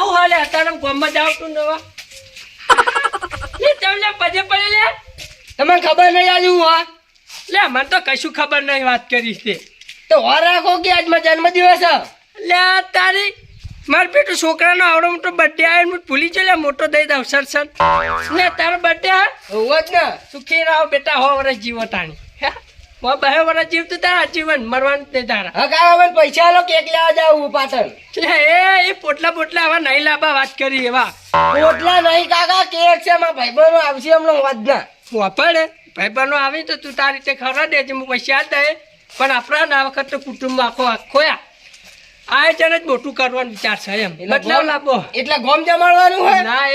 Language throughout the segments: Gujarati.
હું હાલે અત્યારે ગામમાં જાવ તું નવા લે તમને પજે પડે લે તમને ખબર નહીં આજે હું હા લે મને તો કશું ખબર નહીં વાત કરીશ તે તો હોર રાખો કે આજ મારો જન્મદિવસ છે. લે તારી માર પેટું છોકરાનો આવડો મોટો બર્થડે આવ્યો હું ભૂલી ગયો લે મોટો દઈ દઉં સર લે તારો બર્થડે હોવ જ ને. સુખી રહો બેટા 100 વર્ષ જીવો તાણી હો 2 વર્ષ જીવતું તારા જીવન મરવાનું તે તારા હા કાકા મને પૈસા આલો કેક લેવા જાવ પાટણ. લે એ પોટલા હવે નહીં લાવવા વાત કરી એવા રોટલા નહીં કાકા કેક છે મારા ભાઈબંધો આવશે હમણાં વાદના. વાપરે ભાઈબંધો આવી તો તું તારી રીતે ખવડાવી દેજે હું પૈસા દે પણ આપણા આ વખત તો કુટુંબ આખો આયોજન જ મોટું કરવાનું વિચાર છે એમ બદલાવ લાવો એટલે ગોમ જમાડવાનું હોય. ના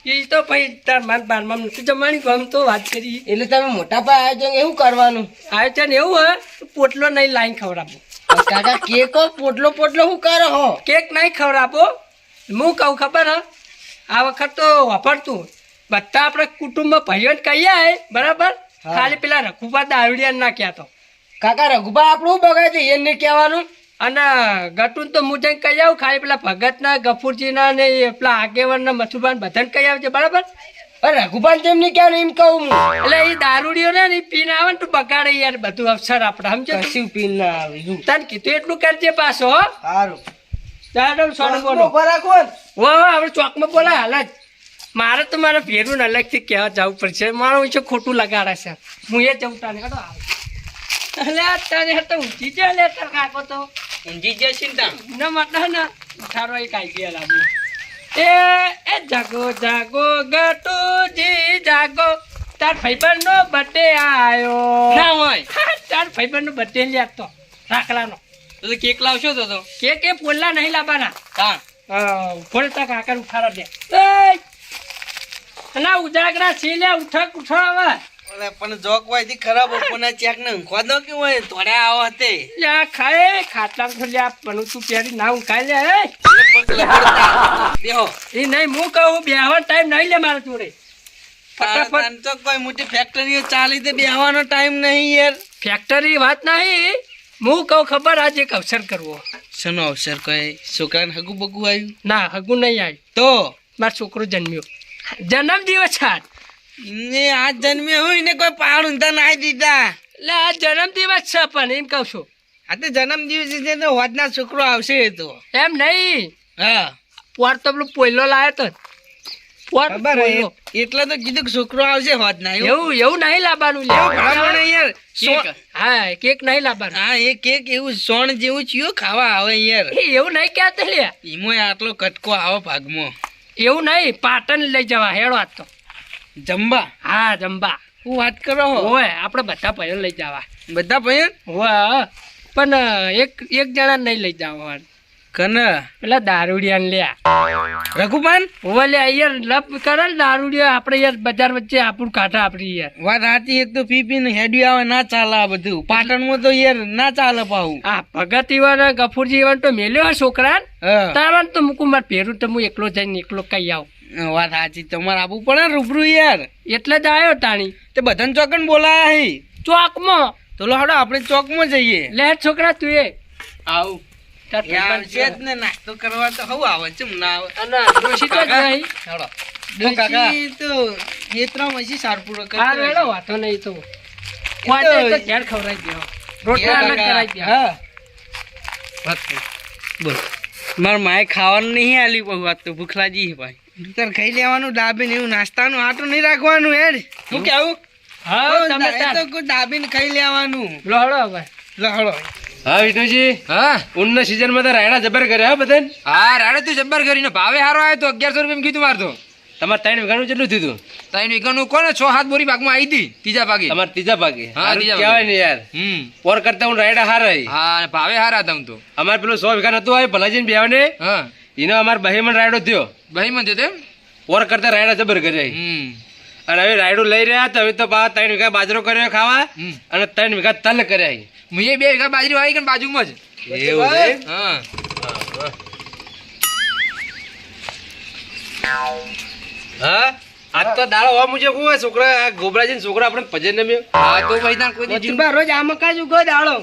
એ તો ભાઈ તાર માન બારમાં નથી જમાણી ગમ તો વાત કરી એટલે તમે મોટા પાયે આયોજન એવું કરવાનું. આયોજન એવું હોય તો પોટલો નહીં લાઈન ખવડાવો કાકા કેક પોટલો શું કરો હો. કેક નહીં ખવડાવો હું કહું ખબર હ આ વખત તો વાપરતું બધા આપણે કુટુંબમાં ભાઈઓને કહીએ બરાબર ખાલી પેલા રઘુબા દારૂડિયા ના કહેતો કાકા રઘુબા આપણું બગાડે એને કહેવાનું. અને ગટુન તો હું જઈને કહી આવું ખાલી પેલા ભગતના ગફુરજીના ને પેલા આગેવાનના મથુરભાઈ બધાને કહી આવજે બરાબર. અરે રઘુબાન તેમ નહીં કહેવાનું એમ કહું હું. એટલે એ દારૂડિયો ને એ પીને આવે ને તું બગાડે યાર બધું અવસર આપણે સમજો કશું પીન ના આવે. તને કીધું એટલું કરજે પાછો હો સારું ચાલો સોનું બોલો આપણે ચોકમાં બોલાય હાલ જ મારે તો મારા ભેરું અલગથી કહેવા જવું પડશે મારું ઈચ્છો ખોટું લગાડે છે હું એ જવું તાને કાઢો એટલે તને તો ઊંચી જાય લે તાર કાકો તો ઊંઘી જશે ને ના માટે ના ઉઠારો એક આઈડિયા લાવું એ જાગો જાગો ગટુજી જાગો તાર ભાઈબંધનો બર્થડે આવ્યો ના હોય તાર ભાઈબંધનો બર્થડે લે તો રાખલાનો તો કેક લાવશો તો કેક એ પોલા નહીં લાવવાના હા ફોડે તા કાકા ઉઠાડો દે ના ઉજાગરા છે લે ઉઠક ઉઠો હવે ઓલે પણ જોક હોય થી ખરાબ કોના ચેક ને ઊંઘવા દો કે હોય તોડે આવો હતે લ્યા ખાય ખાટલા તો લ્યા પણ તું પેરી ના ઊંઘાય લે એ બેહો એ નહીં હું કહું બેહવાનો ટાઈમ નહીં લે મારા જોડે ફટાફટ તો કોઈ મોટી ફેક્ટરી ચાલી તે બેહવાનો ટાઈમ નહીં યાર. ફેક્ટરી વાત નહીં હું કહું ખબર આજે એક અવસર કરવો શનો અવસર કોઈ છોકરાને હગુ બગુ આવ્યું ના હગું નહીં આવ્યું તો મારો છોકરો જન્મ્યો જન્મદિવસ છે ને આજ જન્મ્યો હોય ને કોઈ પાડ ઊંધા નાઈ દીધા. એટલે આ જન્મદિવસ છે પણ એમ કહું છું આ તો જન્મ દિવસ છે તો હોદના છોકરો આવશે એ તો. એમ નહીં હા પોર તો પેલો પોયલો લાયો તો પોર ખબર પોયલો. એટલે તો કીધું કે છોકરો આવશે હોદના એવું નહીં લાવવાનું લે ભલામણ યાર હા કેક નહીં લાવવાનું હા એ કેક એવું સોણ જેવું ચિયો ખાવા આવે યાર. એવું નહીં કહેતો લે ઈમોય આટલો કટકો આવે ભાગમાં એવું નહીં પાટણ લઈ જવા હેડો આજ તો જમવા. હા જમવા હું વાત કરો હોય આપણે બધા ભાઈઓ લઈ જવા બધા ભાઈ હોય પણ એક જણા નહીં લઈ જવા કને પેલા દારૂડિયાને લ્યા રઘુપાન હોય લે યાર લપ કરે ને દારૂડિયા આપણે યાર બજાર વચ્ચે આપણું કાઢા આપણી યાર વાત સાચી. એક તો પી પીને હેડ્યું આવે ના ચાલે આ બધું પાટણમાં તો યાર ના ચાલે પાવું. હા ભગત ઈવન ગફુરજી ઈવન તો મેલ્યો હોય છોકરાને હા તારા તો મૂકું મારે ભેરું તો હું એકલો જઈને એકલો કઈ આવું. વાત સાચી તમારે આવવું પડે ને રૂબરૂ યાર. એટલે જ આવ્યો તાણી તે બધાને ચોકન બોલાયા હે ચોકમાં તો લો હાડો આપણે ચોકમાં જઈએ. લે છોકરા તું એ આવું તાર ભાઈબંધ છે જ ને નાસ્તો કરવા તો હવું આવે છે ના આવે. અને ડોશી તો જ નહીં હાડો ડોશી તો ખેતરમાં છે સારપુરો હા વેડો વાતો નહીં તો વાતે તો ઘેર ખવડાવી દો રોટલા અલગ કરાવી દો. હા બોલ માર માએ ખાવાનું નહીં આલી બહુ વાત તો ભૂખ લાગી છે ભાઈ. તાર ખાઈ લેવાનું દાબીને એવું નાસ્તાનું આટું નહીં રાખવાનું હેડ. શું કેવું હા તમે તો કોઈ દાબીને ખાઈ લેવાનું. લોહડો હવે લહડો હા વિષ્ણુજી હા ઉનના સીઝન માં તો રાયડા જબર કર્યા હા બધાને. હા રાડે તું જબ્બર કરીને ભાવે હારો આવ્યો તો 1100 રૂપિયા કીધું મારતો તમારે 3 વીઘાનું કેટલું થયું? તઈ વીઘાનું કોને 6-7 બોરી ભાગમાં આવી હતી ત્રીજા ભાગે તમારે ત્રીજા ભાગે. હા, હારું ત્રીજા કહેવાય ભાગે. ને યાર પોર કરતા હું રાયડા હારા હા અને ભાવે હારા તમ તો અમારે પેલું 100 વીઘા નતું આવે ભલાજીને બેવાને હા એનો અમારે બહેમણ રાયડો થયો. ભાઈ મને જોતે પોર કરતા રાયડા જબર કર્યા અને હવે રાયડું લઈ રહ્યા તો હવે તો 3 વીઘા બાજરો કર્યો ખાવા અને 3 વીઘા તલ કર્યા. હું એ 2 વીઘા બાજરી વાવી કે બાજુમાં જ એવું છે? હા હા આજ તો દાડો હોવા મુજબ હું છોકરા ગોબરાજી છોકરા આપણે ભજન રમ્યો. હા તો ભાઈ તાર કોઈ દી રોજ આમાં કાજ ઉગો દાડો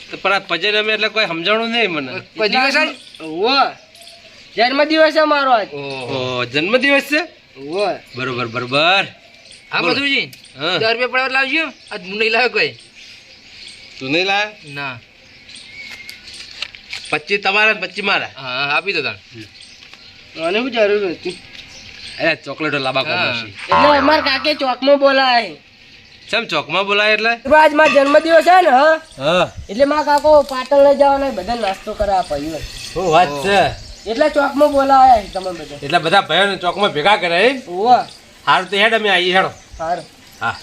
તો પણ આ ભજન રમે એટલે કોઈ સમજાણું નહીં મને. કોઈ દિવસ આજ? ઓવો જન્મદિવસ છે મારો આજ. ઓહો જન્મદિવસ છે ઓય. બરોબર બરોબર હા મધુજી હા 10 રૂપિયા પડવા લાવજો આજ હું નહીં લાવ્યો કોઈ તું નહીં લાયા ના 25 તમારા 25 મારા હા આપી દો તાણ મને શું જરૂર હતી? અરે ચોકલેટો લાંબા કોમર્સી એટલે અમારા કાકે ચોકમાં બોલાય. ચમ ચોકમાં બોલાય એટલે આજ મારો જન્મદિવસ છે ને હા હા એટલે મારા કાકો પાટણ લઈ જવાના બધા નાસ્તો કરાવવા પડ્યો શું વાત છે એટલે ચોકમાં બોલાયા છે તમે બધા. એટલે બધા ભાઈઓને ચોકમાં ભેગા કરે એમ ઓવા હારું તો હેડ અમે આવીએ હેડો સારું. હા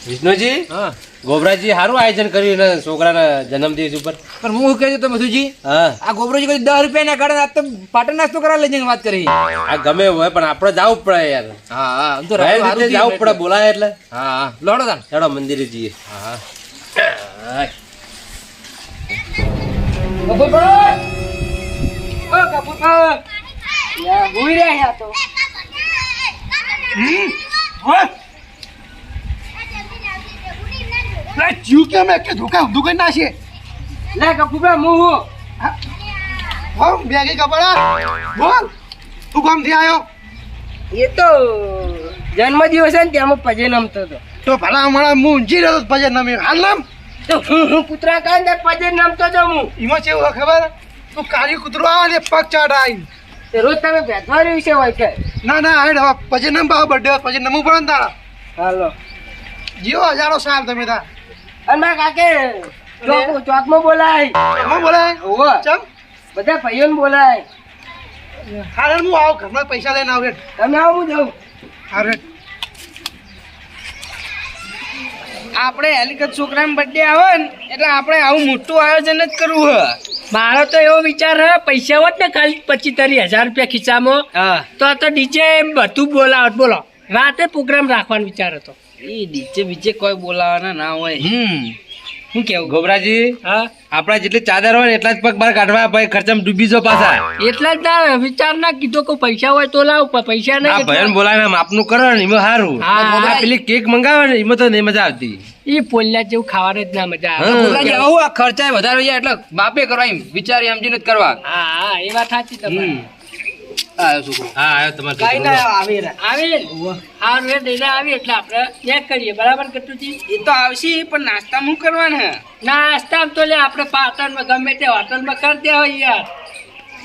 વિષ્ણુજી હા ગોબરાજી સારું આયોજન કર્યું ને છોકરાના જન્મદિવસ ઉપર પણ હું શું કહે તો મધુજી હા આ ગોબરોજી કોઈ 10 રૂપિયા ના કાઢે આજ તો પાટણ નાસ્તો કરાવવા લઈ જઈને વાત કરી આ ગમે એવું હોય પણ આપણે જવું પડે યાર હા હા આમ તો ભાઈ સારું રીતે થયું જવું પડે બોલાય એટલે હા હા લોડો તાણ હેડો મંદિરે જઈએ હા કપૂરભાઈ! ઓ કપૂરભાઈ! યા, હુઈ રહ્યા તો. લે કપૂરભાઈ, હું હું. એ તો જન્મદિવસ છે ને ત્યાં પજે નમતો હતો. તો હું કૂતરા કાંઈ ને પજે નમતો હતો હું. તે રોજ તમે ભેદભાવ વિશે હોય છે. હાલો. અને મારા કાકે ચોકમાં બોલાય. ઓવે. બધા ભાઈઓને બોલાય. પૈસા લઈને આવ તમે આવો હું જાઉં. આપણે હેલિકટ છોકરાનો બર્થડે આવે ને એટલે આપણે આવું મોટું આયોજન જ કરવું હે. મારો તો એવો વિચાર હે પૈસા હોત ને ખાલી 25-30 હજાર રૂપિયા ખીચામાં હા તો ડીજે બધું બોલાવત. બોલો રાતે પ્રોગ્રામ રાખવાનો વિચાર હતો. એ ડીજે બીજે કોઈ બોલાવાના ના હોય. શું કેવું? ગોબરાજી હા આપણા જેટલી ચાદર હોય ને એટલા જ પગ બહાર કાઢવા ભાઈ ખર્ચામાં ડૂબી જો પાછા એટલા જ ના વિચાર ના કીધો કે પૈસા હોય તો લાવ પણ પૈસા આ નહીં ભાઈઓને બોલાવીને માપનું કરો ને એમાં સારું હા. આ પેલી કેક મંગાવે ને એમાં તો નહીં મજા આવતી એ પોલ્યા જેવું ખાવાનું જ ના મજા હા. આવે. ગોબરાજી આવું આ ખર્ચા વધારે જાય એટલે માપે કરવા એમ વિચારી સમજીને જ કરવા હા હા એ વાત સાચી તમારી. આ છોકરો હા આવ્યો તમારે કઈ ના આવી સારું એ દઈને આવી એટલે આપણે ચેક કરીએ બરાબર કેટલું છે. એ તો આવશે પણ નાસ્તા શું કરવાનું હે? નાસ્તા તો લે આપણે પાટણમાં ગમે તે હોટલમાં કરતા હોય યાર.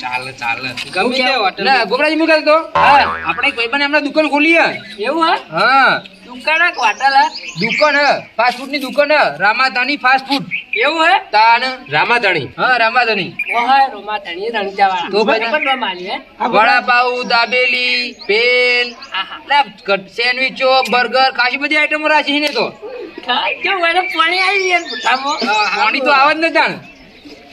ચાલે ચાલે ગમે તે હોટલ ના ગોબરાજી હું કહેતો હા આપણે કોઈ પણ હમણાં દુકાન ખોલી હે એવું હે? હા દુકાન કે હોટલ હે? દુકાન હે ફાસ્ટ ફૂડ ની દુકાન હે રામાધાની ફાસ્ટ ફૂડ એવું હે? તાન રામાધણી હા રામાધાની ઓહે રોમા ધણી રણજાવાળા. તો ભાઈ પણ રમાલી હે? વડાપાઉં દાબેલી ભેલ સેન્ડવીચો બર્ગર ખાસી બધી આઈટમો રાખી ને તો કાંઈ કેવું એને પાણી આવી યાર મોઢામાં. પાણી તો આવે જ ને જાણ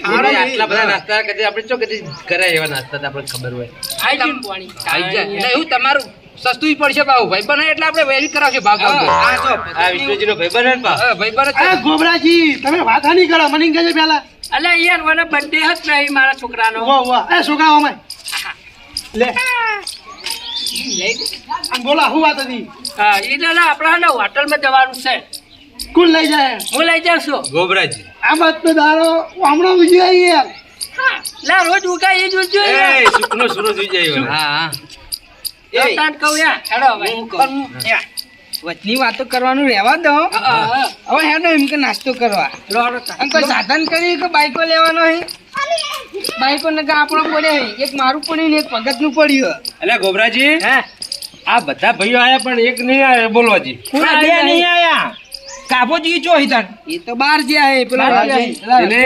આટલા બધા નાસ્તા કદી આપણે ચો કદી કરે એવા નાસ્તા તો આપણને ખબર હોય આઈ ગયું પાણી. આવી જાય એટલે એવું તમારું સસ્તું જ પડશે ભાવ ભાઈ બને એટલે આપણે વેરી કરાવશે ભાગ આ વિષ્ણુજીનો ભાઈબંધ હે ને પા ભાઈ બને ગોબરાજી તમે વાત નહીં કરો મને કહેજો પેલા અલે યાર મને બર્થડે જ નહીં મારા છોકરાનો. છોકરા અમાય લે બોલા શું વાત હતી? હા એટલે લા આપણે ને હોટલમાં જવાનું છે. કોણ લઈ જાય? હું લઈ જાઉં છું. ગોબરાજી આ વાત તો દારો હમણાં ઉજી આવી યાર. લા રોજ ઉગાય એ જ ઉજ્જો એ યાર. સુખનો સુરજ ઉઈ જાય હા હા તાન કહું યાર હેડો હવે. વચની વાતો કરવાનું રહેવા દો. હવે હેડો એમ કે નાસ્તો કરવા રોડો તાન. અને કોઈ સાધન કરી કે બાઈકો લેવાનો હે? બાઈકો ને આપણો પડે હે. એક મારું પડ્યું ને એક ભગત નું પડ્યું. એટલે ગોબરાજી હે આ બધા ભાઈઓ આયા પણ એક નહીં આયા બોલવાજી પૂરા બે નહીં આયા. કાપોજી ચો હિતાન એ તો બહાર ગયા હે પેલા બહાર ગયા. એટલે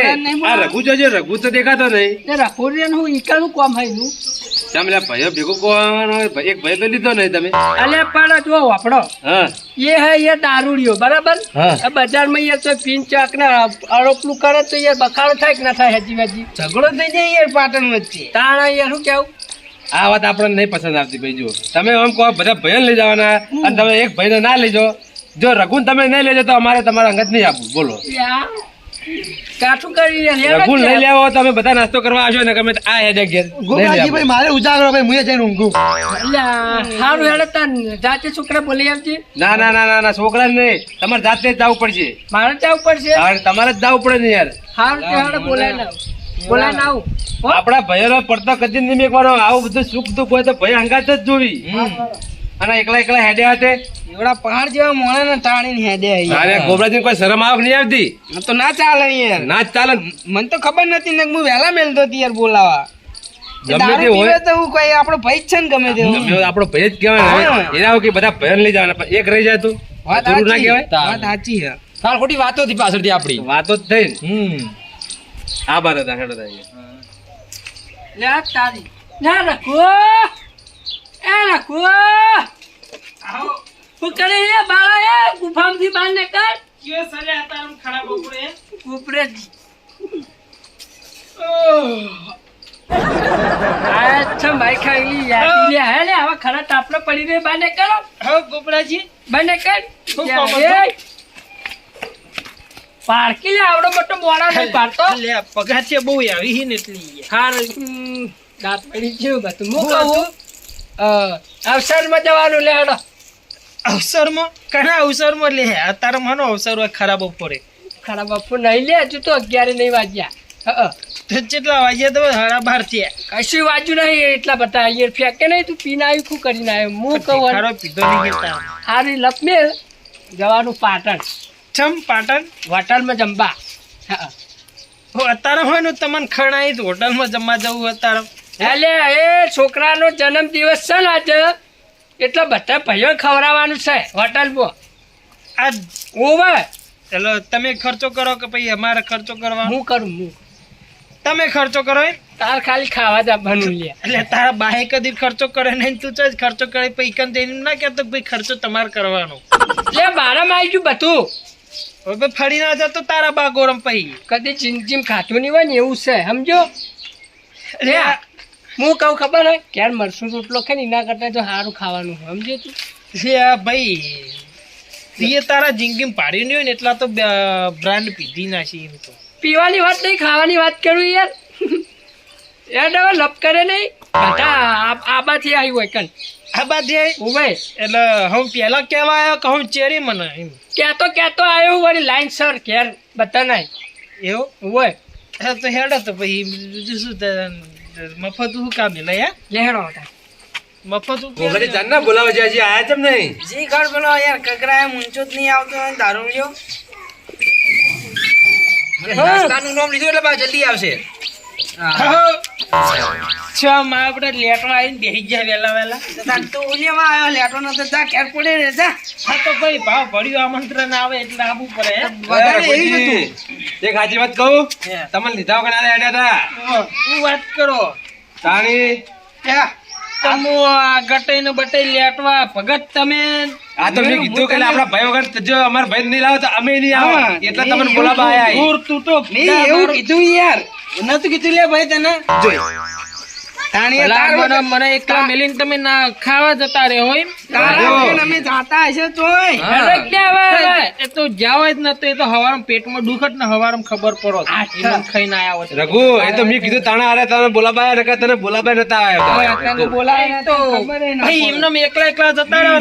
આ રઘુ જોજો રઘુ તો દેખાતો નહીં તે રખોડિયાનું હું ઈકાનું કામ હોય નું. તમે ભાઈઓ ભેગો કોવાનો એક ભાઈ તો લીધો નહીં તમે અલે પણ જો વાપડો હા એ હે એ દારૂડિયો બરાબર. હા. આ બજારમાં યાર તો પીન ચાક ને અડોપલું કરે તો યાર બખાડો થાય કે ના થાય હજી હજી ઝઘડો થઈ જાય યાર પાટણ વચ્ચે. તાણા યાર શું કેવું. આ વાત આપણને નહીં પસંદ આવતી ભાઈ જુઓ તમે આમ કહો બધા ભાઈઓને લઈ જવાના અને તમે એક ભાઈને ના લઈ જાઓ જો રઘુને તમે નહીં લઈ જાઓ તો અમારે તમારા અંગત નહીં આપવું બોલો યાર કાઠું કરી યાર રઘુ લઈ લેવો તમે બધા નાસ્તો કરવા આવશો ને ગમે આ હેડે ઘેર ગોબરાજી ભાઈ મારે ઉજાગરો ભાઈ મુએ જઈને ઊંઘું. સારું હેડે તાન જાતે છોકરા બોલી આવજે. ના ના ના ના ના છોકરા નહીં તમારે જાતે જ જવું પડશે મારે જવું પડશે. તમારે જ જવું પડે ને યાર સારું તે હેડે બોલાય લાવ. બોલા ના આવું હો? આપણા ભયનો પડતો કદી નહીં મેકવાનો. આવું બધું સુખ દુઃખ હોય તો ભય હંગાત જ જોવી. અને એકલા એકલા હેડે હાથે એવડા પહાડ જેવા મોણે ને તાણીને હેડે તારે ગોબરાજી કોઈ શરમ આવક નહીં આવતી? તો ના ચાલે યાર. ના જ ચાલે. મને તો ખબર નથી ને હું વહેલા મેલતો હતી યાર બોલાવા. ગમે દારૂ તે હોય પીવે તો હું કોઈ આપણો ભાઈ જ છે ને ગમે તે ગમે આપણો ભય જ કહેવાય ને. એના કે બધા ભયન લઈ જવાના પણ એક રહી જાય તો વાત જરૂર ના સાચી, કહેવાય. વાત સાચી છે. તાર ખોટી વાતો હતી પાછળથી આપડી. વાતો જ થઈ ને. આ બાર હતા હેડો હતા. લે આ તારી ના રાખો એ રાખો હું કરે એ બાળા એ ગુફામાંથી બહાર નીકળ કયો સલે તારું ખરાબ બપોરે ઉપરે અચ્છા ભાઈ ખાઈ યાદ લે હે લે હવે ખરા તાપલો પડી રે બહાર નીકળો હવે ગોપરાજી બહાર નીકળ શું કામ હતું? પારકી લે આવડો મોટો મોડા નહીં પાડતો લે પગાર છે બહુ આવી હી ને એટલી હાર દાંત પડી ગયું બધું હું કહું અવસરમાં જવાનું લે હેડો અવસરમાં કના અવસરમાં લે અત્યારે માનો અવસર હોય ખરાબ બપોરે ખરા બાપુ નહીં લે હજુ તો 11 નહીં વાગ્યા તો કેટલા વાગ્યા તો 12:30 થયા કશું વાંચ્યું નહીં એટલા બધા અહીંયા ફેંકે નહીં તું પીને આવ્યું શું કરીને આવ્યો હું કહું ખરો પીધો નહીં ગયો હારી લપમે જવાનું પાટણ ચમ પાટણ હોટલમાં જમવા હો અત્યારે હોય ને તમને ખણાઈ તો હોટલમાં જમવા જવું અત્યારે એટલે એ છોકરાનો જન્મદિવસ છે ને આજે એટલે બધા ભાઈઓ ખવડાવવાનું છે હોટલમાં આ ઓવે ચલો તમે ખર્ચો કરો કે પછી અમારે ખર્ચો કરવાનો હું કરું હું તમે ખર્ચો કરો એમ? તાર ખાલી ખાવા જવાનું લે એટલે તારા બાહે કદી ખર્ચો કરે નહીં તું જ ખર્ચો કરે પછી કન તેની ના કહેતો ભાઈ ખર્ચો તમારે કરવાનો લે બારામાં આવી ગયું બધું હવે ફરી ના જતો તારા બા ગોરમ પછી કદી ચીમ ખાતું નહીં હોય ને એવું છે સમજો લે એટલે હું કહું ખબર હે ક્યારે મરસું રોટલો ખાય ને એના કરતા જો સારું ખાવાનું હોય સમજો તું આ ભાઈ તું એ તારા જિંદગીમાં પાડી નહીં હોય ને એટલા તો બ્રાન્ડ પીધી નાખી એમ તો પીવાની વાત નહીં ખાવાની વાત કરું યાર યાર હવે લપ કરે નહીં બધા આબાથી આવી હોય કન આ બાદ ઉભે એટલે હું પેલા કહેવા આવ્યો કે હું ચેરી મને એમ ક્યાંતો આવ્યો વળી લાઈન સર ઘેર બધા નહીં એવું ઉભે હા તો હેડો તો પછી બીજું શું મફત શું કામ લે યાર લેહડો હતા મફત ગોબરાજી જાન ના બોલાવો છે હજી આયા ચમ નહીં? જી ઘર બોલો યાર કકરાય મુંચો જ નહીં આવતો હોય દારૂ લ્યો નાસ્તાનું નામ લીધું એટલે બા જલ્દી આવશે. ચમ આપણે લેટો આવીને બેસી ગયા વેલા વેલા તો ઉલિયામાં આવ્યો લેટો નતો જા ઘેર પડે રે જા હા તો ભાઈ ભાવ ભર્યું આમંત્રણ આવે એટલે આવવું પડે વધારે એવી જ હતું. એક સાચી વાત કહું તમને લીધા વગર આને હેડ્યા હતા હું વાત કરો તાણી તમો આ ગટઈ ને બટઈ લેટવા ભગત તમે આ તો મેં કીધું કે આપડા ભાઈ વગર જો અમારા ભાઈ નહીં લાવો તો અમે નહીં આવો એટલે તમને બોલાવા આયા દૂર તું તો એવું કીધું યાર નતું કીધું લે ભાઈ તને મને એકલા મેલીને તમે ના ખાવા જતા રહે હોય અમે જાતા હશે તોય એ તો જાવ જ નતો એ તો હવારમાં પેટમાં દુખત ને હવારમાં ખબર પડો ખાઈને આયા હોય રઘુ એ તો મેં કીધું તાણા આરે તને બોલાવા નકા તને બોલાવા નતા આવ્યા બોલાય તો ભાઈ એમને મેં એકલા એકલા જતા રહ્યો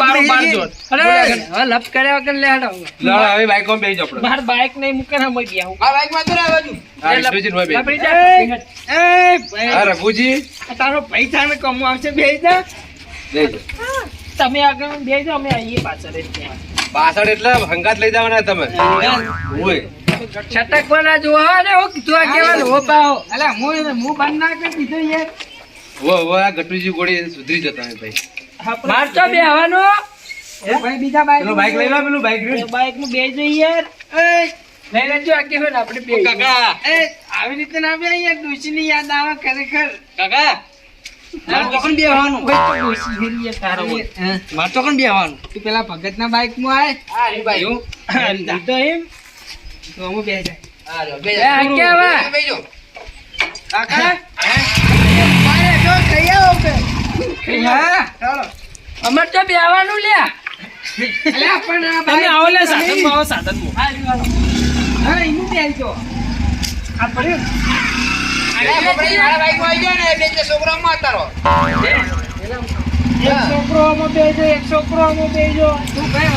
બાર જો અરે હવે લપ કર્યા વગર લેહડો લડો હવે બાઈક માં બેસી જાવ બાર બાઈક નહીં મૂકે ને મળી ગયા આ બાઈકમાં તો રહેવા દઉં. લપડી જા હા રઘુજી તારો પૈસા ને કમો આવશે બેસી જા બેસી તમે આગળ બેસી જાઓ અમે આવીએ પાછળ જ ત્યાં. પાછળ એટલે હંગાત લઈ જવાના તમે ઓય છટક બના જો ને ઓ કીધું આ કેવાનું હો પાઓ અલા હું બંધ ના કરી દીધું યાર વો આ ગટુજી ગોળી સુધરી જતા હે ભાઈ માર તો બે હવાનો એ ભાઈ બીજા પેલું બાઈક લઈ લો પેલું બાઈક લઈ લો. બાઈક માં બેસી જઈ યાર લઈ લેજો આગે હોય ને આપણે બે કાકા આવી રીતે ના બે યાર ડોશી ની યાદ આવે ખરેખર કાકા માર તો કોણ બેહવાનું ડોશી હેરી યાર તારો માર તો કોણ બેહવાનું તું પેલા ભગત ના બાઈક માં આય આ રહ્યું બાઈક. લીધો એમ તો અમે બેસી જાય આ રહ્યો. બે એ આગે આવા. બેજો. કાકા હા ચાલો અમાર તો બે આવવાનું લ્યા અલ્યા પણ આ તમે આવો લે સાધન માં આવો સાધન માં હા એનું બે આવજો આ પડ્યો અરે આપણે મારા બાઈકમાં આવી જાઓ ને બે જે છોકરામાં અતારો. એક છોકરો આમાં બેજો એક છોકરો આમાં બેજો તું ભાઈ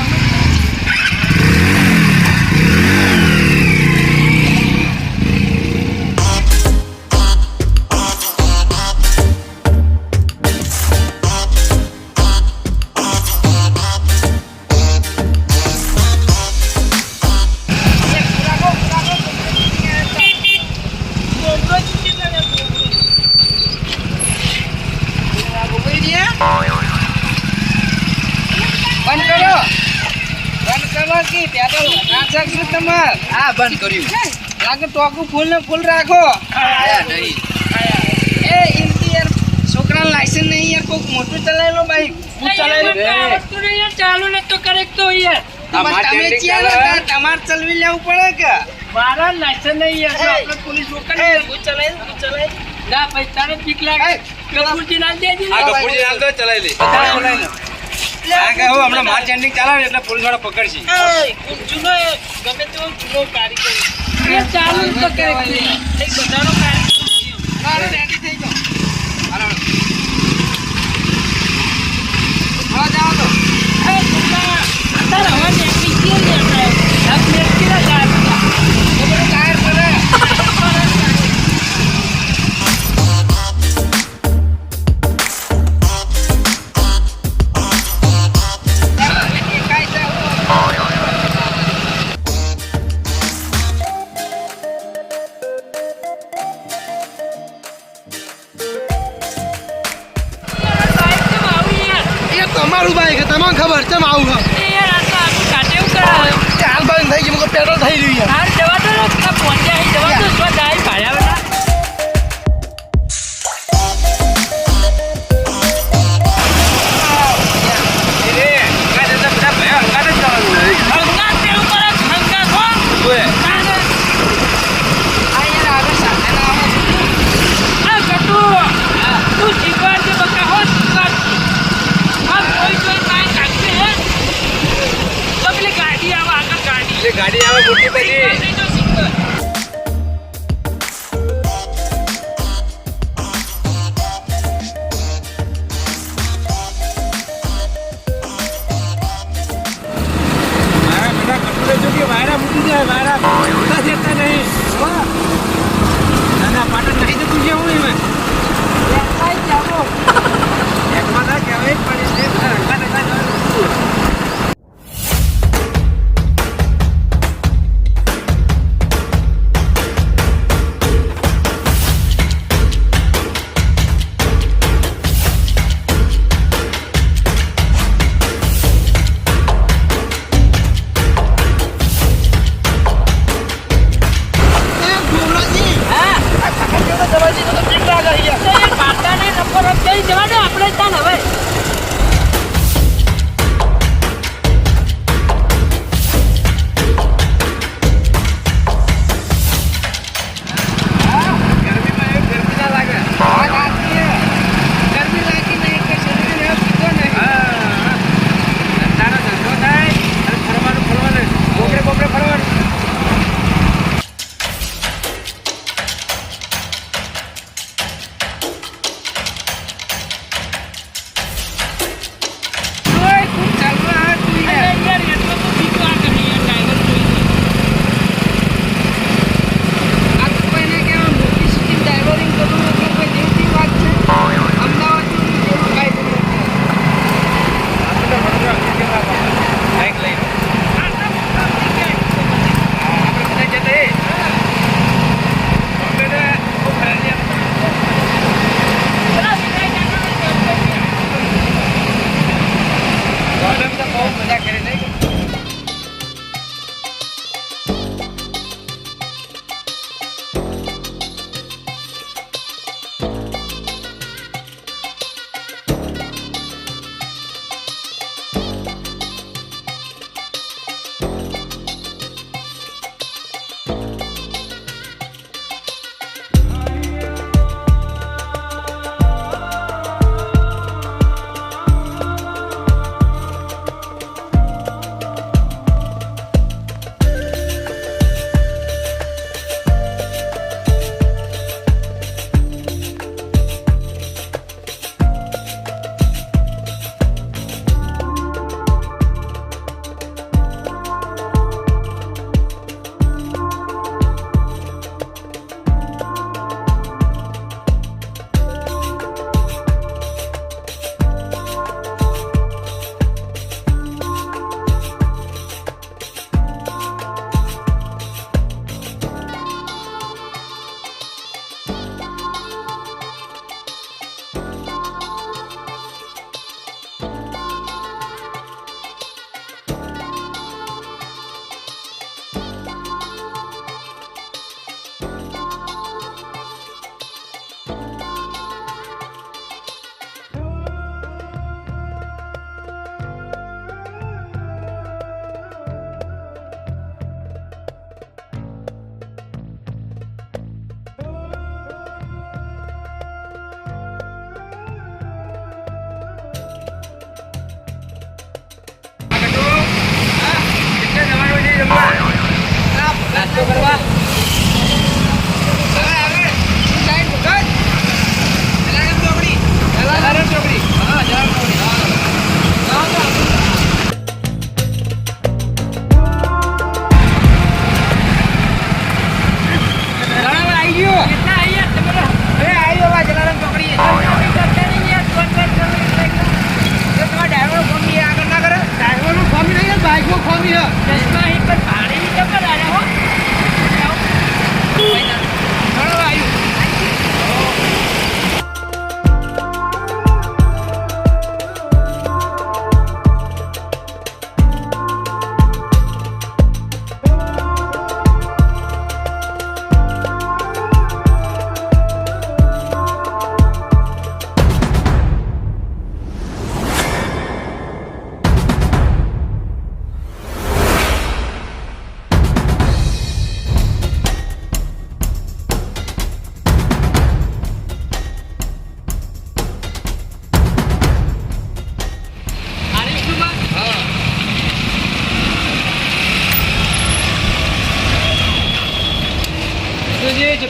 બાકી પેટ્રોલ નાખશે કે તમાર હા બંધ કર્યું લાગે ટોકું ફૂલ ને ફૂલ રાખો આયા નહીં એ ઇનકી યાર છોકરા લાયસન્સ નહીં યાર કોક મોટું ચલાવી લો ભાઈ હું ચલાવી યાર, આવડતું નહીં યાર, ચાલુ ને તો કરે તો યાર તમે ચિયા તમારે ચલવી લેવું પડે કે મારા લાયસન્સ નહીં યાર જો આપણે પોલીસ રોકે હું ચલાવી ના ભાઈ તારે બીક લાગે કપૂરજી ના દેજી આ કપૂરજી નામ તો ચલાવી લે આ કે હું હમણાં માર્ચ એન્ડિંગ ચાલે એટલે પોલીસ વાળા પકડશે જૂનો ગમે તેવો જૂનો કારીગર એ ચાલુ તો કરે એક બધાનો કારીગર મારે રેડી થઈ જાઓ હા જાઓ તો એ છોકરા તારા હવા નીકળી ગઈ ને આપણે આપ નીકળી ના જાય બધું ટાયર પડે તમારું બાઈક તમને ખબર છે આવું યાર આ તો આપણું કાઢે એવું કરાવે હાલ બંધ થઈ ગયું પેટ્રોલ થઈ રહ્યું હાર જવા દો ને પહોંચ્યા અહીં જવા દો સ્વ જાય ભાડ્યા બધા હંગાત તેવું કરે હંગાત હો આ ગટુ તું જીવવા દે બકા હો જીવવા આ કોઈ કાંઈ કાઢશે હે તો પેલી ગાડી આવે આગળ ગાડી ગાડી આવે મોટી પછી સિંગલ.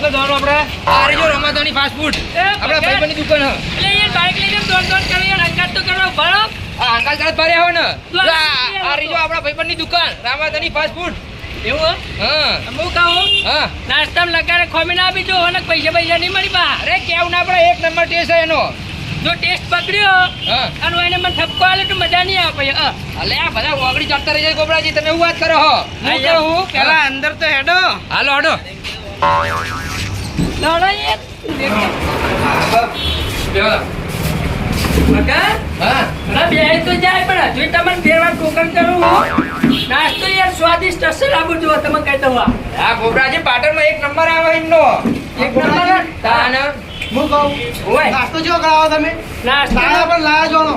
તો જવાનું આપણે આ રહી જો રમાદાની ફાસ્ટ ફૂડ આપણા ભાઈબંધની દુકાન હ એટલે યાર બાઈક લઈને દોડ કરો યાર હંગાત તો કરો ભરો આ અંકાલ ચાલત ભારે આવો ને આ રહી જો આપણા ભાઈબંધની દુકાન રામાદાની ફાસ્ટ ફૂડ એવું હા બહુ ખાવું હા નાસ્તામાં લગાડે ખોમીને આપી દો અને પૈસા નહીં મળી બા અરે કેવું ના પડે એક નંબર ટેસ્ટ છે એનો જો ટેસ્ટ પકડ્યો હા અને એને મને ઠપકો આલે તો મજા નહીં આવે અલે આ બધા ઓગળી ચાલતા રહી જાય ગોબરાજી તમે એવું વાત કરો હો હું કહું પેલા અંદર તો હેડો હાલો હાલો લડો યાર મગન હા ના બે તો જાય પણ હજુ તમને ફેરવા ટોકન કરું નાસ્તો યાર સ્વાદિષ્ટ હશે લાગુ જો તમે કહી દો આ ગોબરાજી પાટણમાં એક નંબર આવે એમનો એક નંબર તાન હું કહું ઓય નાસ્તો જો કરાવો તમે નાસ્તો પણ લાયા જોનો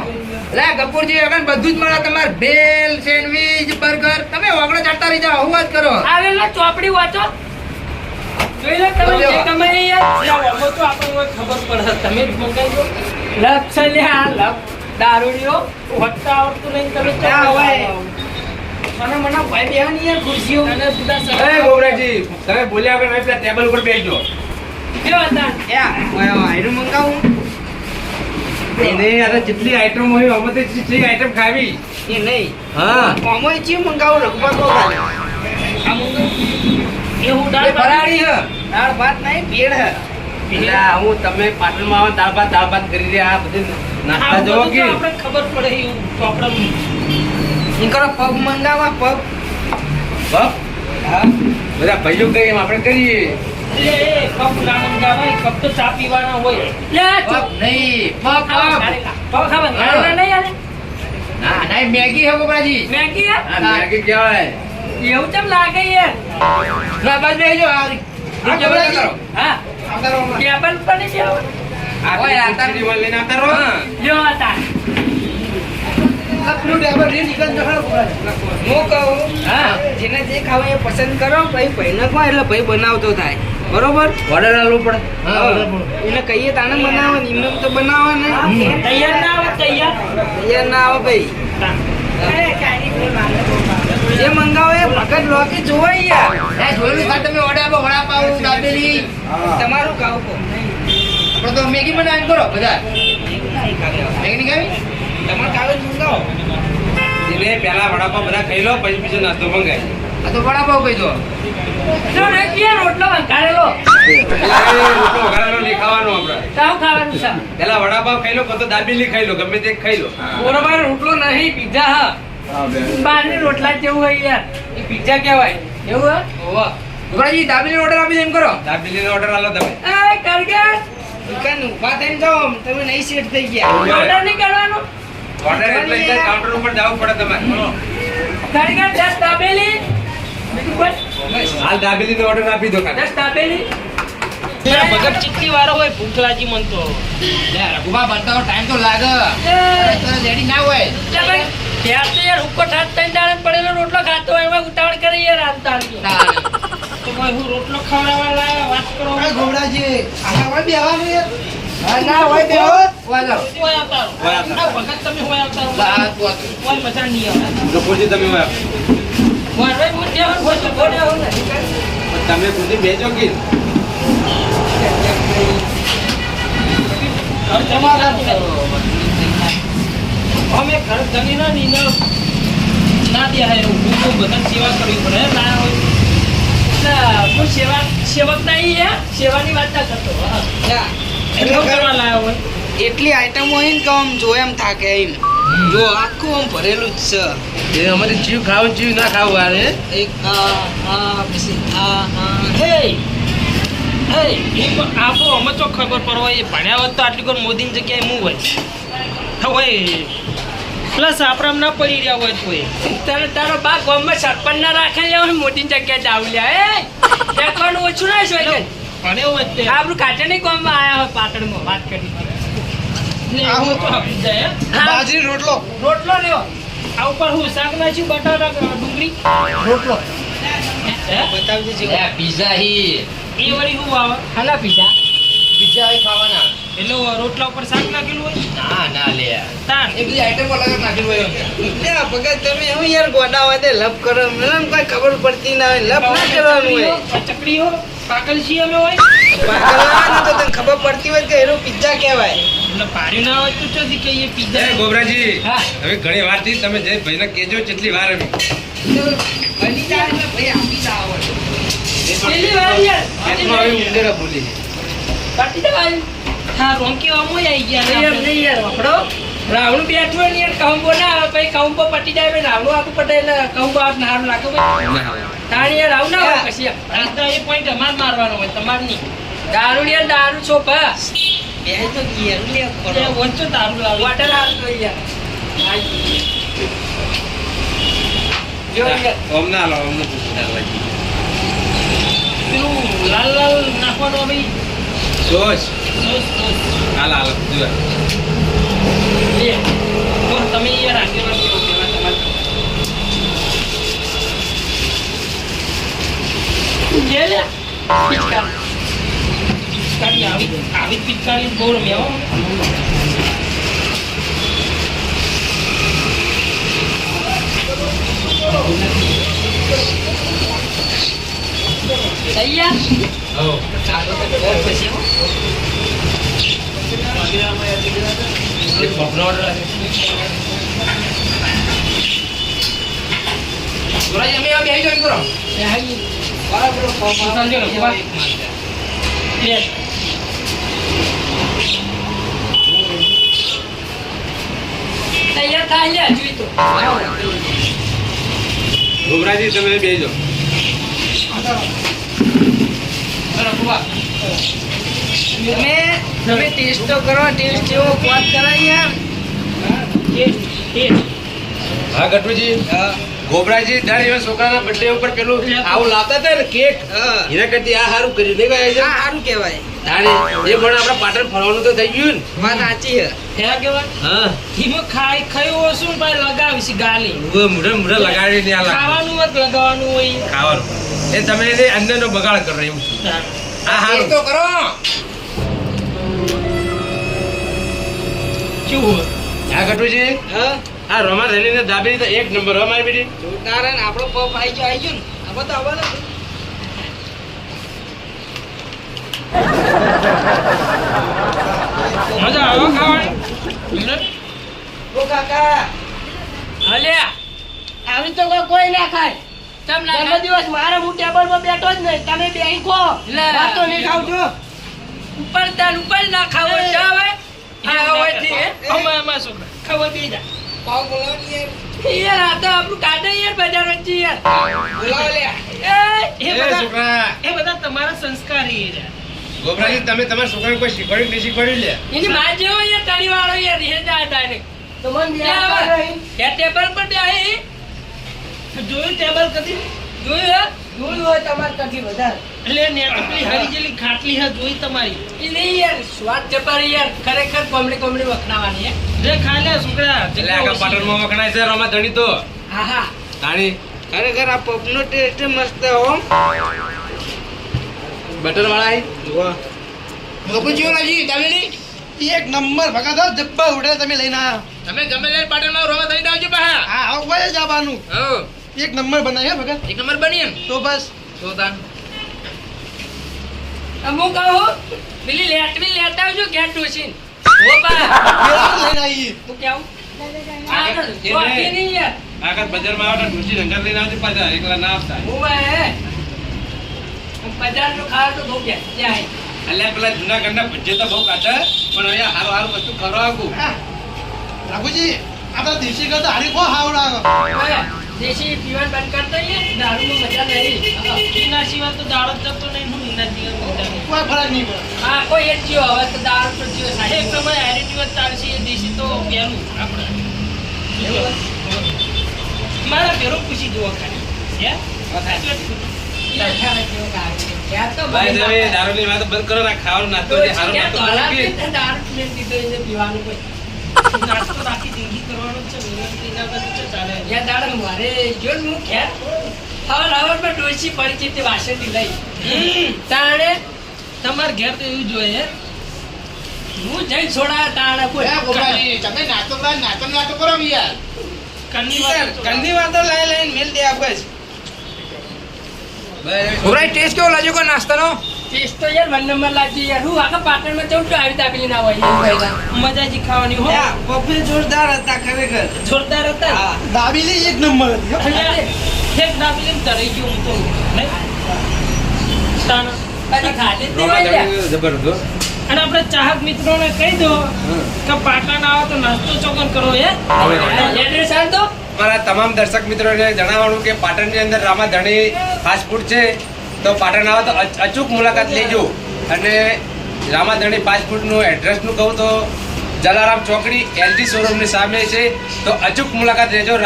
લે ગપુરજી હવે બધું જ મળે તમારે ભેલ સેન્ડવીચ બર્ગર તમે ઓગળો ચાલતા રહી જાઓ હું વાત કરો આવેલા ચોપડી વાંચો જોઈ લો તમે જે કમાઈ યાર લાવો તો આપણને ખબર પડે તમે જ મંગાવજો લપ છે લ્યા લપ દારૂડિયો વટતા આવડતું નહીં તમે ક્યાં હોય? મને ભાઈ બેહવાની યાર ખુરશીઓ અને બધા એ ગોબરાજી તમે બોલ્યા વગર નહીં પેલા ટેબલ ઉપર બેસજો કેવા હતા આયરું મંગાવું એને અરે જેટલી આઈટમ હોય અમે તો જેટલી આઈટમ ખાવી એ નહીં હા કોમોય ચી મંગાવું રઘુબા કો ખાલી એવું એ ફરાળી હ દાળ ભાત નહીં ભેળ હે એટલે હું તમે પાટણમાં આવો દાળ ભાત કરી રહ્યા આ બધી નાસ્તા જોવો કે આપણે ખબર પડે એવું તો આપણે ઈ કરો પગ મંગાવા પગ બાપ બધા ભાઈઓ કહીએ એમ આપણે કરીએ એ કપ ના મંગાવાય કપ તો ચા પીવાના હોય લે પગ નહીં પગ તો ખાવા ગાળા નહીં આલે ના ના મેગી હે ગોબરાજી મેગી હે? આ મેગી કહેવાય એવું કેમ લાગે યાર ના બસ બેજો આ ગોબરાજી કરો હા ટેબલ પર નહીં બેહો. આ ઓય, આ ખીચડી માં લઈને આવતા રહો હા લ્યો હતા આપણું ટેબલ રે નીકળ જખર હું કહું હા જેને જે ખાવા એ પસંદ કરો ભાઈ ભાઈને કહો એટલે ભાઈ બનાવતો થાય બરોબર ઓર્ડર આલવું પડે હા એને કહીએ તાને બનાવો ને એમને તો બનાવો ને તૈયાર ના આવે તૈયાર તૈયાર ના આવો ભાઈ જે મંગાવો એ ભગત લોકી જોવાય યાર એ જોયેલું ખા તમે વડાપાવ દાબેલી તમારું ખાવું કો આપણે તો મેગી બનાવીને કરો બધા મેગી ની ખાવી તમારે ખાવે મંગાવો એને પેલા વડાપાવ બધા ખાઈ લો પછી બીજો નાસ્તો મંગાય આ તો વડાપાવ કહી દો જો રે કે રોટલો વઘારેલો રોટલો વઘારેલો નહીં ખાવાનો આપણે સાવ ખાવાનું છે પેલા વડાપાવ ખાઈ લો કાં તો દાબેલી ખાઈ લો ગમે તે ખાઈ લો બરોબર રોટલો નહીં પીઝા હા બહારની રોટલા જેવું હોય યાર એ પિઝા કહેવાય એવું હે ઓવા ગોબરાજી દાબેલી ઓર્ડર આપી દે એમ કરો દાબેલીનો ઓર્ડર આલો તમે એ કરગે દુકાન ઊભા થઈને જાઓ તમે નહીં સેટ થઈ ગયા ઓર્ડર નહીં કરવાનો ઓર્ડર એટલે ત્યાં કાઉન્ટર ઉપર જવું પડે તમારે કરગે 10 દાબેલી બીજું કોઈ હાલ દાબેલીનો ઓર્ડર આપી દો કાકા 10 દાબેલી ભગત ચીટલી વાળો હોય ભૂખ લાગી મન તો લે રઘુબા બનતા ટાઈમ તો લાગે રેડી ના હોય લે ભાઈ ત્યાં તો યાર હુક્કો ઠાટ થઈને દાડે પડેલો રોટલો ખાતો હોય એમાં ઉતાવળ કરી યાર આમતાળી તો ભાઈ હું રોટલો ખવડાવવા લાયા વાત કરો ગોબરાજી આના હોય બેવાનું યાર હા ના હોય બેહો વાલો હોય આવતા રહો. હોય આવતા રહો. આ ભગત તમે હોય આવતા રહો. બા તું હોય મજા નહીં આવે ગફુરજી તમે હોય મારે હું ત્યાં હોય તો બોલે હું ને તમે ખુદી બેજો કે અમે ઘર જમી ના ની ના દે હે હું તો બધા સેવા કરવી પડે ના હોય ના હું સેવક નહીં હે સેવાની વાત ના કરતો હા એટલો કરવા લાયો હોય એટલી આઈટમ હોય ને કે આમ જો એમ થાકે એમ જો આખું આમ ભરેલું જ છે એ અમારે ચીવ ખાવું ચીવ ના ખાવું આરે એક પછી હે હે આપો અમે તો ખબર પડવા એ ભણ્યા હોત તો આટલી કોઈ મોદીની જગ્યાએ હું હોય હોય પ્લસ આપણે ના પડી રહ્યા હોય તોય તારો બા ગામમાં સરપંચ ના રાખે હોય મોટી જગ્યાએ ડાવલ્યા એ દેખવાનું ઓછું ના છે ભણ્યો હોય તે આપણું કાટણી ગામમાં આયા હોય પાટણમાં વાત કરી આવું તો આપી જાય હે? બાજરી રોટલો રોટલો લ્યો આ ઉપર હું શાક નાખ્યું બટાટા ડુંગળી રોટલો હે? બતાવજો જેવો લે પીઝા હી એ વળી શું આવે ખાના પીઝા પીઝા હી ખાવાના એટલે રોટલા ઉપર શાક નાખેલું હોય ના ના લે તાન એ બધી આઈટમ અલગ નાખેલું હોય લે ભગત તમે હું યાર ગોડા હોય તે લપ કરો મને કોઈ ખબર પડતી ના હોય લપ ના કરવાનું હોય ચકડી હો પાકલ છીએ અમે હોય પાગલવાના તો તને ખબર પડતી હોય કે એનો પિઝા કહેવાય. એટલે પાડી ના હોય તો ચોથી કહીએ એ પીઝા ગોબરાજી હા. હવે ઘણી વાર થી તમે જે ભાઈને કેજો કેટલી વાર એમ. તો બની જાય એટલે ભાઈ આપી જ આવડે. પેલી વાર યાર પેટમાં આવી ઉંદરડા બોલી. પાટી દે ભાઈ હા રોંકી અમોય આવી ગયા નહીં યાર નહીં યાર વખડો રાવણું બેઠું હોય ને યાર કહુંબો ના આવે પછી કહુંબો પટી જાય ભાઈ રાવણું આખું પટે એટલે કહુંબો આપ નારું લાગે ભાઈ તાણી યાર આવું ના હોય કશી યાર. આ તો એ પોઈન્ટ અમાર મારવાનો હોય તમાર નહીં દારૂ યાર દારૂ છો ભા બે તો ઘેર લે એ પડો. વચ્ચે તારું લાવે વોટર હાલ તો યાર જો યાર ઓમ ના લો ઓમ નથી સુધારવા. પેલું લાલ લાલ નાખવાનો ભાઈ જોશ સોસ સોસ હાલ હાલ જો લે બોલ તમે યાર આગેવાન કેવો પેલા તમારે લે લે પિચકાર પિચકારી આવી પિચકારી બહુ રમ્યા હો તૈયાર હો એક બફનો ઓર્ડર આવે. ગોરાજી અમે આ બેહી જોઈન કરો એ હાલી બરાબર ફોર્મ સંજય આવે. રઘુવા. લે તૈયાર થાય લે જોઈ તો ગોબરાજી તમે બેસજો. રઘુવા તમે ટેસ્ટ તો કરો. ટેસ્ટ એવો વાત કરાય યાર. હા ગટુજી ગોબરાજી દર દિવસ છોકરાના બર્થડે ઉપર પેલું આવું લાવતા હતા ને કેક હા. એના કરતી આ સારું કર્યું નહીં ભાઈ આ સારું કહેવાય. તારે એ પણ આપણા પાટણ ફરવાનું તો થઈ ગયું ને. વાત સાચી છે. હે કેવાય હા ધીમો ખાયું હશું ને ભાઈ લગાવીશ ગાલી મુઢે લગાડી ને આ લાગે ખાવાનું હોત લગાવવાનું હોય ખાવાનું એ તમે એને અંદરનો બગાડ કરો એમ આ એ હારું તો કરો કેવું હોય આ ગટુજી હા. આ રોમા થઈને દાબી તો એક નંબર હો મારી બેટી. જોરદાર હે ને આપણો પપ આવી ગયો ને. આમાં તો આવવાનો. મજા આવે ખાવાની ઓ કાકા હલ્યા આવી તો કોઈ ના ખાય તમ ના જન્મદિવસ મારે હું ટેબલ પર બેઠો જ નહીં તમે બેહી ખો વાતો નહીં ખાવ છો ઉપર ના ખાવ જાવે આ હોય થી અમાર છોકરા ખબર બી જા પાવ બોલાવો ને યાર. યાર આ તો આપણું કાઢે યાર બજાર વચ્ચે યાર બોલાવો લે. એ એ બધા છોકરા એ બધા તમારા સંસ્કારી છે ગોબરાજી તમે તમારા છોકરાને કોઈ શીખવાડ્યું નહીં શીખવાડ્યું લે એની માં જેવો યાર તણી વાળો યાર હે જાય ડાયરેક્ટ તો મન કે ટેબલ પર બેહી જોયું ટેબલ કદી જોયું હે જોયું હોય તમાર કદી વધારે એટલે નેટ પેલી હરી જેલી ખાટલી હે જોઈ તમારી એ નહીં યાર સ્વાદ જબર યાર ખરેખર કોમડી વખણાવાની હે જે ખા લે છોકરા એટલે આખા પાટણમાં વખણાય છે રોમા ધણી તો હા હા તાણી ખરેખર આ પપનો ટેસ્ટ મસ્ત હો. બટર વાળા આઈ જુઓ. ગોપુજીઓ લાજી દાવેલી એક નંબર ભગાતો જબ્બા ઉડે તમે લઈને આયા તમે ગમે તે પાટણમાં રોવા થઈ આવજો પાહા હા આવું ભાઈ જ આવવાનું હો એક નંબર બનાવ્યો ભગત એક નંબર બની એમ તો બસ તો તાન અમુક કહો પેલી લેટવી લેતા આવજો ગેટ ડોસીન ઓ બા પેલા લઈને આવી હું કેવું આ તો ચોટી નહીં યાર આખા બજારમાં આવતા ડોસી રંગા લઈને આવજો પાછા એકલા ના આપતા હું ભાઈ બજાર નું ખાવા તો બહુ ગયા ત્યાં અલ્યા પેલા જૂના ઘરના ભજ્જે તો બહુ કાઢે પણ અહીંયા હારું હારું વસ્તુ ખરો આગું રાઘુજી આપણા દેશી કરતા હારી કો હાવડા દેશી પીવાનું બંધ કરતા યાર દારૂમાં મજા નહીં એના સિવાય તો દાડો જ જતો નહીં હું એના સિવાય મજા નહીં કોઈ ફરક નહીં પડે હા કોઈ એક જીવો હવે તો દારૂ પર જીવો એક સાહેબ સમય એટીટ્યુડ ચાલશે એ દેશી તો પહેલું આપણે મારા પેરો પૂછી જુઓ ખાલી હે ત્યાં તો ભાઈ તમે દારૂની વાત બંધ કરો ને ખાવાનું નાસ્તો જે હારો નાસ્તો કરો કે દારૂ પીને દીધો એને પીવાનું કોઈ નાસ્તો આખી જિંદગી કરવાનો જ છે મહેનત એના કરતા તો ચાલે યા દાડા મારે જો ને હું ખેર હવાર માં ડોસી પડી છે તે વાસણથી લઈ તાણે તમારે ઘેર તો એવું જોઈએ હું જઈ છોડાયા તાણે કોઈ તમે નાતો કરો યાર કરની વાત ઘરની વાતો લઈ લઈને મેલ દે આપણે જ. છોકરા ટેસ્ટ કેવો લાગ્યો કોઈ નાસ્તાનો? ટેસ્ટ તો યાર વન નંબર લાગી યાર. હું આખા પાટણમાં જઉં તો આવી દાબેલી ના હોય યાર. મજા જ ખાવાની હો. યા, પપ્પે જોરદાર હતા ખરેખર. જોરદાર હતા. હા. દાબેલી એક નંબર હતી હો. અને એક દાબેલી તરી ગયું હું તો નહીં? તાના. હજી ખાધી જ નહીં હોય યાર. જબરદસ્ત. અને આપણે ચાહક મિત્રોને કહી દો કે પાટણ આવો તો નાસ્તો ચોકન કરો હે. એડ્રેસ આલ દો. અમારા તમામ દર્શક મિત્રોને જણાવવાનું કે પાટણની અંદર રામાધણી ફાસ્ટ ફૂડ છે, તો પાટણ આવો તો અચૂક મુલાકાત લેજો. અને રામાધણી ફાસ્ટ ફૂડનું એડ્રેસનું કહું તો જલારામ ચોકડી એલજી શોરૂમની સામે છે, તો અચૂક મુલાકાત લેજો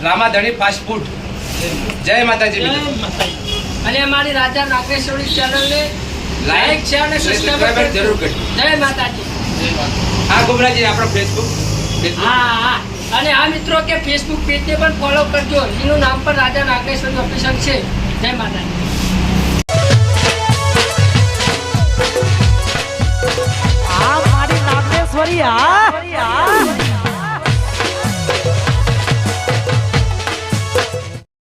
રામાધણી ફાસ્ટ ફૂડ. જય માતાજી મિત્રો. જય માતાજી. અને અમારી રાજા નાગેશ્વરી ચેનલને લાઈક છે અને સબસ્ક્રાઇબ સબસ્ક્રાઇબ જરૂર કરજો. જય માતાજી. હા ગુમરાજી, આપણો ફેસબુક હા હા. અને આ મિત્રો કે ફેસબુક પેજને પણ ફોલો કરજો. એનું નામ પણ રાજા નાગેશ્વરી ઓફિશિયલ છે. જય માતાજી.